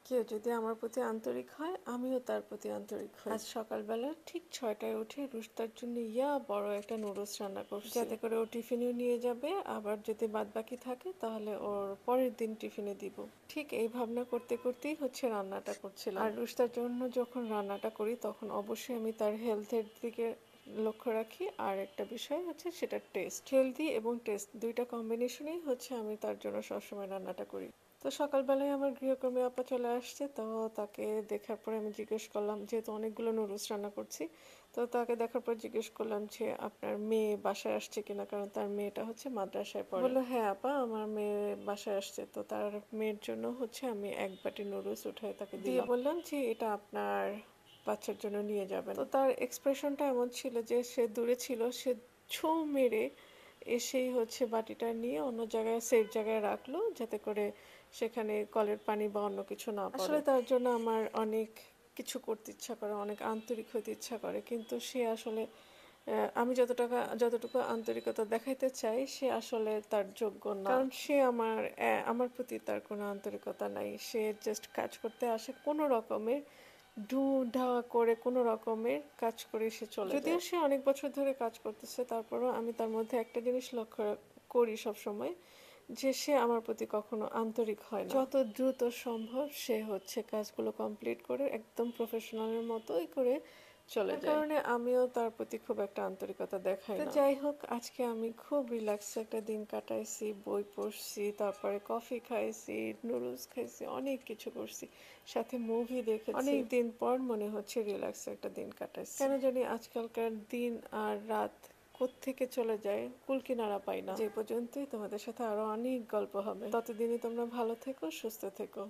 কেউ যদি আমার প্রতি আন্তরিক হয় আমিও তার প্রতি আন্তরিক হই। আজ সকালবেলা ঠিক 6টায় উঠে রুশতার জন্য বড় একটা নুডলস রান্না করছি, যাতে করে ও টিফিনেও নিয়ে যাবে, আবার যদি বাদ বাকি থাকে তাহলে ওর পরের দিন টিফিনে দিব। ঠিক এই ভাবনা করতে করতেই রান্নাটা করছিলাম। আর রুশতার জন্য যখন রান্নাটা করি তখন অবশ্যই আমি তার হেলথের দিকে লক্ষ্য রাখি। আর একটা বিষয় সেটা টেস্ট, হেলদি এবং টেস্ট দুইটা কম্বিনেশনেই আমি তার জন্য সবসময় রান্নাটা করি। তো সকালবেলায় আমার গৃহকর্মী আপা চলে আসছে, তো তাকে দেখার পরে আমি জিজ্ঞেস করলাম, যেহেতু অনেকগুলো নুডলস রান্না করছি, তো তাকে দেখার পর জিজ্ঞেস করলাম যে আপনার মেয়ে বাসায় আসছে কিনা, কারণ তার মেয়েটা মাদ্রাসায় পড়ে। বললো হ্যাঁ আপা, আমার মেয়ে বাসায় আসছে। তো তার মেয়ের জন্য আমি এক বাটি নুডলস উঠায় তাকে দিয়ে বললাম যে এটা আপনার বাচ্চার জন্য নিয়ে যাবেন। তো তার এক্সপ্রেশনটা এমন ছিল যে সে দূরে ছিল, সে ছৌ মেরে এসেই বাটিটা নিয়ে অন্য জায়গায় সেফ জায়গায় রাখলো, যাতে করে সেখানে কলের পানি বা অন্য কিছু না পড়ে। আসলে তার জন্য আমার অনেক কিছু করতে ইচ্ছা করে, অনেক আন্তরিক হতে ইচ্ছা করে, কিন্তু সে আসলে আমি যতটুকু আন্তরিকতা দেখাইতে চাই সে আসলে তার যোগ্য না। কারণ সে আমার প্রতি তার কোনো আন্তরিকতা নাই। সে জাস্ট কাজ করতে আসে, কোনো রকমের ডু ঢা করে কোনো রকমের কাজ করে সে চলে যায়। যদিও সে অনেক বছর ধরে কাজ করতেছে, তারপরও আমি তার মধ্যে একটা জিনিস লক্ষ্য করি সব সময়, যে সে আমার প্রতি কখনো আন্তরিক হয় না। যত দ্রুত সম্ভব সে কাজগুলো কমপ্লিট করে একদম প্রফেশনালের মতোই করে চলে যায়। কারণে আমিও তার প্রতি খুব একটা আন্তরিকতা দেখাই না। যাই হোক, আজকে আমি খুব রিল্যাক্স একটা দিন কাটাইছি, বই পড়ছি, তারপরে কফি খাইছি, নুডলস খাইছি, অনেক কিছু করছি, সাথে মুভি দেখেছি। অনেক দিন পর মনে হচ্ছে রিল্যাক্স একটা দিন কাটাইছি। কেন জানি আজকালকার দিন আর রাত কোত্থেকে চলে যায় কুল কিনারা পাই না। যে পর্যন্তই, তোমাদের সাথে আরো অনেক গল্প হবে। ততদিনই তোমরা ভালো থেকো, সুস্থ থেকো।